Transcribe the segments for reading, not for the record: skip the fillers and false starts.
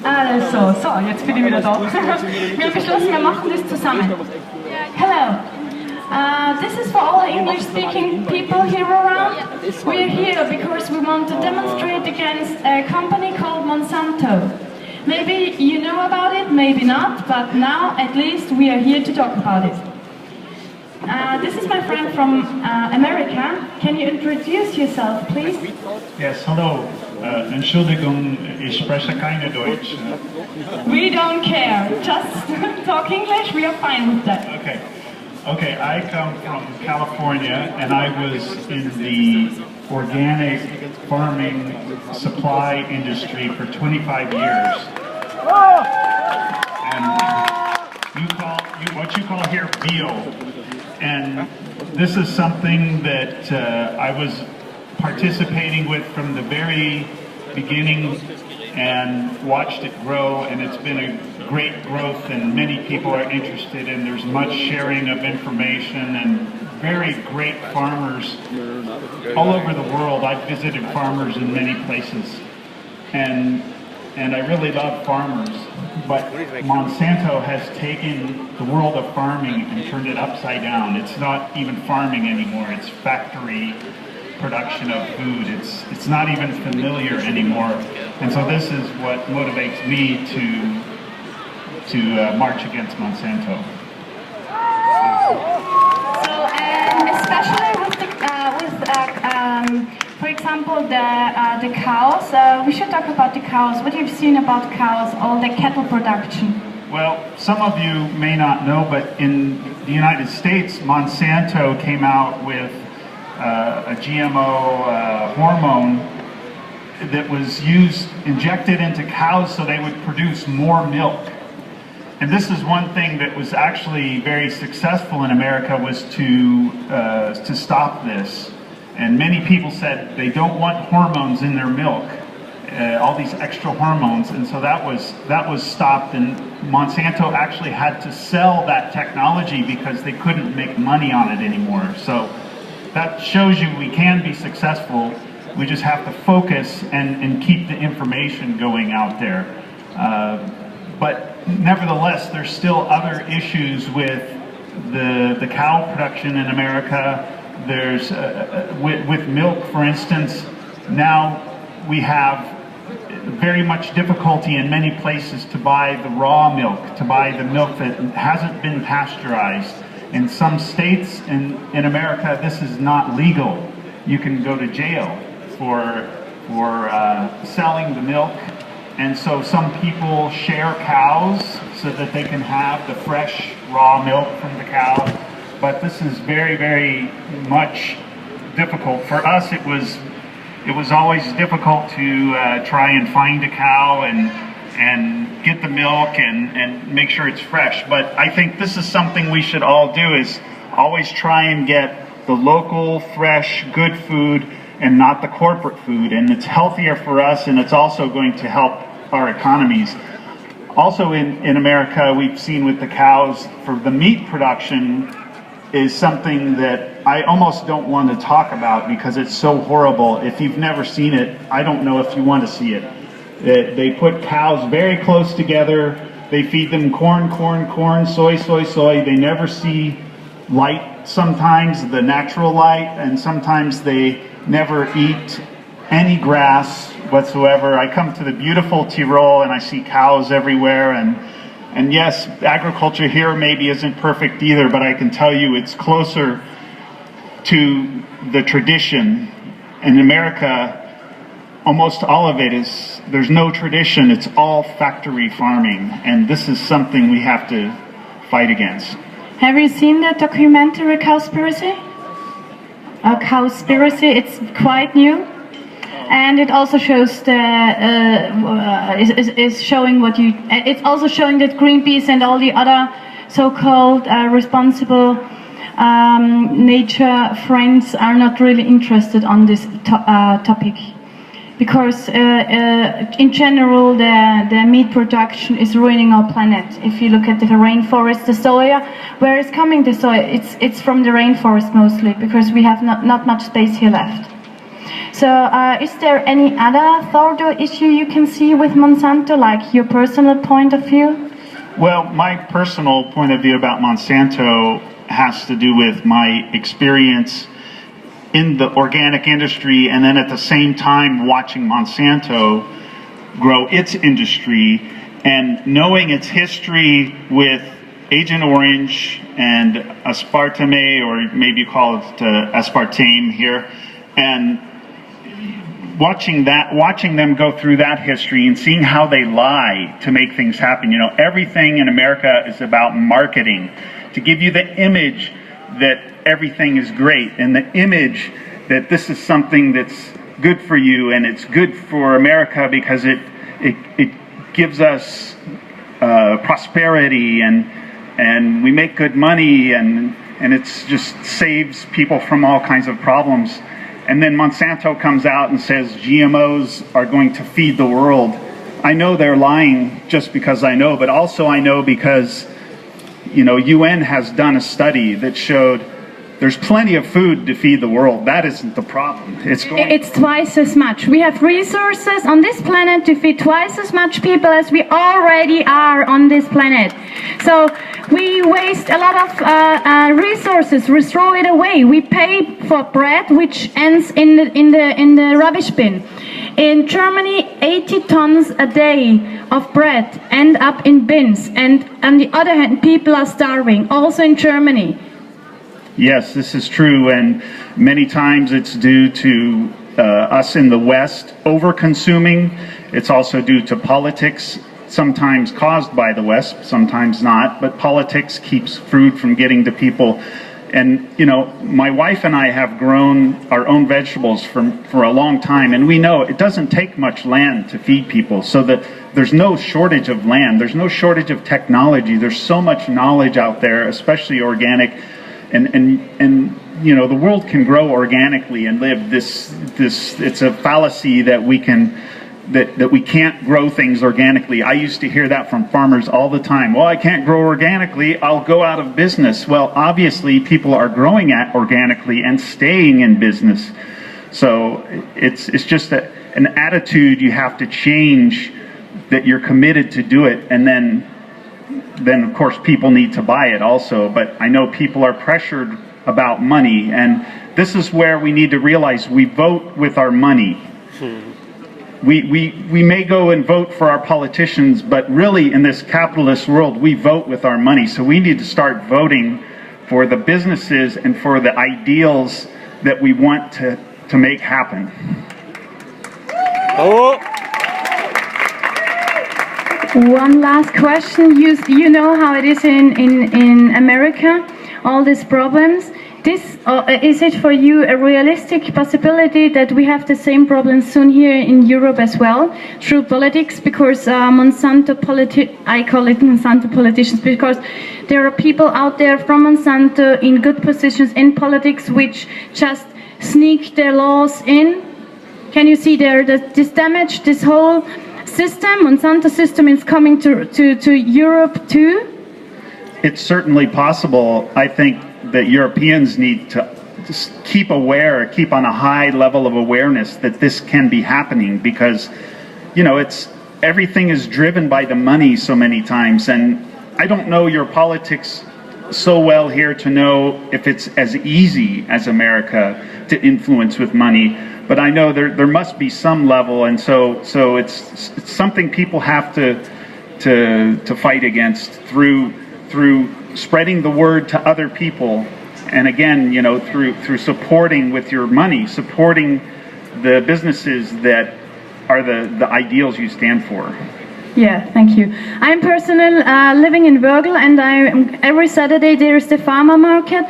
Also, so, jetzt bin ich wieder da. Wir haben beschlossen, wir machen das zusammen. Hello. This is for all English-speaking people here around. We're here because we want to demonstrate against a company called Monsanto. Maybe you know about it, maybe not, but now at least we are here to talk about it. This is my friend from America. Can you introduce yourself, please? Yes, hello. Entschuldigung, ich spreche keine Deutsch. We don't care. Just talk English, we are fine with that. Okay, I come from California and I was in the organic farming supply industry for 25 years. And what you call here bio. And this is something that I was participating with from the very beginning and watched it grow, and it's been a great growth and many people are interested, and there's much sharing of information and very great farmers all over the world. I've visited farmers in many places, and I really love farmers, but Monsanto has taken the world of farming and turned it upside down. It's not even farming anymore, it's factory production of food. It's not even familiar anymore. And so this is what motivates me to march against Monsanto. So, especially for example, the cows. We should talk about the cows. What you've seen about cows, all the cattle production. Well, some of you may not know, but in the United States, Monsanto came out with a GMO hormone that was injected into cows so they would produce more milk. And this is one thing that was actually very successful in America, was to stop this. And many people said they don't want hormones in their milk, all these extra hormones, and so that was stopped. And Monsanto actually had to sell that technology because they couldn't make money on it anymore. So that shows you we can be successful. We just have to focus and keep the information going out there. But nevertheless, there's still other issues with the cow production in America. There's with milk, for instance. Now we have very much difficulty in many places to buy the raw milk, to buy the milk that hasn't been pasteurized. In some states in America, this is not legal. You can go to jail for selling the milk. And so some people share cows so that they can have the fresh raw milk from the cow. But this is very, very much difficult. For us, it was always difficult to try and find a cow and get the milk and make sure it's fresh. But I think this is something we should all do, is always try and get the local, fresh, good food and not the corporate food. And it's healthier for us, and it's also going to help our economies. Also in America, we've seen with the cows, for the meat production is something that I almost don't want to talk about because it's so horrible. If you've never seen it, I don't know if you want to see it. They put cows very close together. They feed them corn, soy. They never see light sometimes, the natural light, and sometimes they never eat any grass whatsoever. I come to the beautiful Tyrol and I see cows everywhere, and yes, agriculture here maybe isn't perfect either, but I can tell you it's closer to the tradition. In America, almost all of it is, there's no tradition, it's all factory farming, and this is something we have to fight against. Have you seen the documentary Cowspiracy? Cowspiracy, it's quite new. And it also shows is showing what you. It's also showing that Greenpeace and all the other so-called responsible nature friends are not really interested on this topic, because in general the meat production is ruining our planet. If you look at the rainforest, the soya, where is coming the soya? It's from the rainforest mostly, because we have not much space here left. So is there any other thought or issue you can see with Monsanto, like your personal point of view? Well, my personal point of view about Monsanto has to do with my experience in the organic industry, and then at the same time watching Monsanto grow its industry and knowing its history with Agent Orange and aspartame, or maybe you call it aspartame here, and watching them go through that history and seeing how they lie to make things happen. You know, everything in America is about marketing, to give you the image that everything is great and the image that this is something that's good for you and it's good for America because it gives us prosperity and we make good money and it's just saves people from all kinds of problems. And then Monsanto comes out and says GMOs are going to feed the world. I know they're lying just because I know, but also I know because, you know, UN has done a study that showed there's plenty of food to feed the world. That isn't the problem. It's twice as much. We have resources on this planet to feed twice as much people as we already are on this planet. So we waste a lot of resources. We throw it away. We pay for bread which ends in the rubbish bin. In Germany, 80 tons a day of bread end up in bins, and on the other hand, people are starving. Also in Germany. Yes, this is true, and many times it's due to us in the West over-consuming. It's also due to politics, sometimes caused by the West, sometimes not, but politics keeps food from getting to people. And, you know, my wife and I have grown our own vegetables for a long time, and we know it doesn't take much land to feed people, so that there's no shortage of land, there's no shortage of technology, there's so much knowledge out there, especially organic. And you know, the world can grow organically and live this it's a fallacy that we can that we can't grow things organically. I used to hear that from farmers all the time. Well, I can't grow organically, I'll go out of business. Well, obviously people are growing organically and staying in business. So it's just an attitude you have to change, that you're committed to do it, and then of course people need to buy it also. But I know people are pressured about money, and this is where we need to realize we vote with our money. We may go and vote for our politicians, but really in this capitalist world we vote with our money. So we need to start voting for the businesses and for the ideals that we want to make happen. Oh. One last question. You know how it is in America, all these problems. Is it for you a realistic possibility that we have the same problems soon here in Europe as well, through politics? Because I call it Monsanto politicians, because there are people out there from Monsanto in good positions in politics which just sneak their laws in. Can you see there that this damage, this whole system, Monsanto system, is coming to Europe too? It's certainly possible. I think that Europeans need to just keep aware, keep on a high level of awareness that this can be happening, because, you know, everything is driven by the money so many times. And I don't know your politics so well here to know if it's as easy as America to influence with money. But I know there must be some level, and so it's something people have to fight against through spreading the word to other people, and again, you know, through supporting with your money, supporting the businesses that are the ideals you stand for. Yeah, thank you. I'm personally living in Wörgl, and every Saturday there is the farmer market.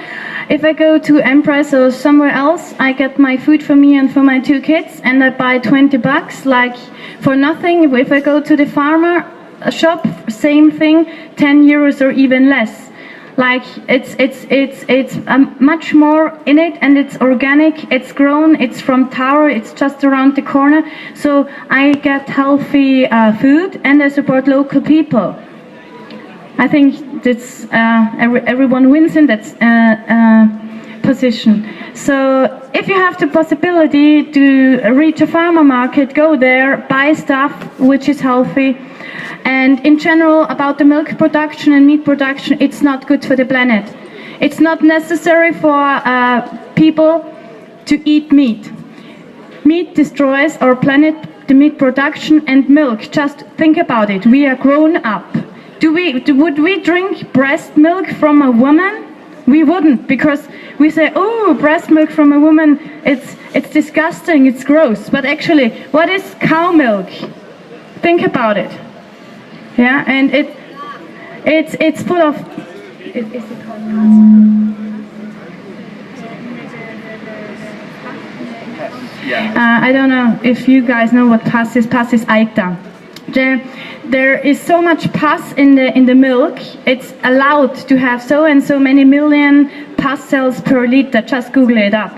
If I go to Empress or somewhere else, I get my food for me and for my 2 kids, and I buy $20, like for nothing. If I go to the farmer shop, same thing, 10 euros or even less. Like it's much more in it, and it's organic, it's grown, it's from Tower, it's just around the corner. So I get healthy food, and I support local people. I think that's everyone wins in that position. So if you have the possibility to reach a farmer market, go there, buy stuff which is healthy. And in general, about the milk production and meat production, it's not good for the planet. It's not necessary for people to eat meat. Meat destroys our planet, the meat production and milk. Just think about it. We are grown up. Would we drink breast milk from a woman? We wouldn't, because we say, oh, breast milk from a woman, it's disgusting, it's gross. But actually, what is cow milk? Think about it. Yeah, and it's full of. Is it called I don't know if you guys know what pus is. Pus is Eiter. There is so much pus in the milk. It's allowed to have so and so many million pus cells per liter. Just Google it up.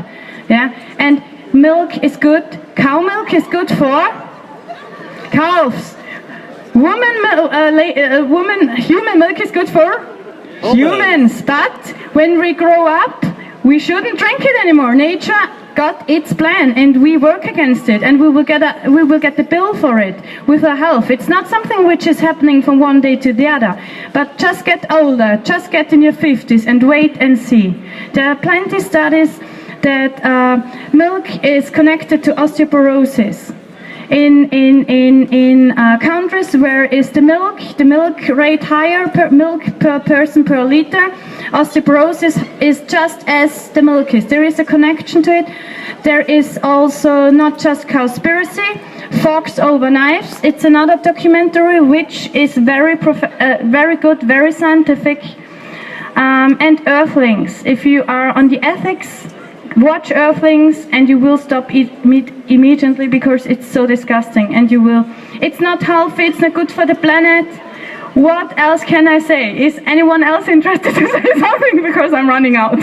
Yeah, and milk is good. Cow milk is good for calves. Human milk is good for humans. But when we grow up, we shouldn't drink it anymore. Nature got its plan, and we work against it, and we will get the bill for it with our health. It's not something which is happening from one day to the other, but just get older, just get in your 50s and wait and see. There are plenty of studies that milk is connected to osteoporosis. In countries where is the milk rate higher per person per liter, osteoporosis is just as the milk is. There is a connection to it. There is also not just Cowspiracy, Forks Over Knives. It's another documentary which is very good, very scientific. And Earthlings. If you are on the ethics, watch Earthlings and you will stop eat meat immediately because it's so disgusting, and it's not healthy, it's not good for the planet. What else can I say? Is anyone else interested to say something, because I'm running out?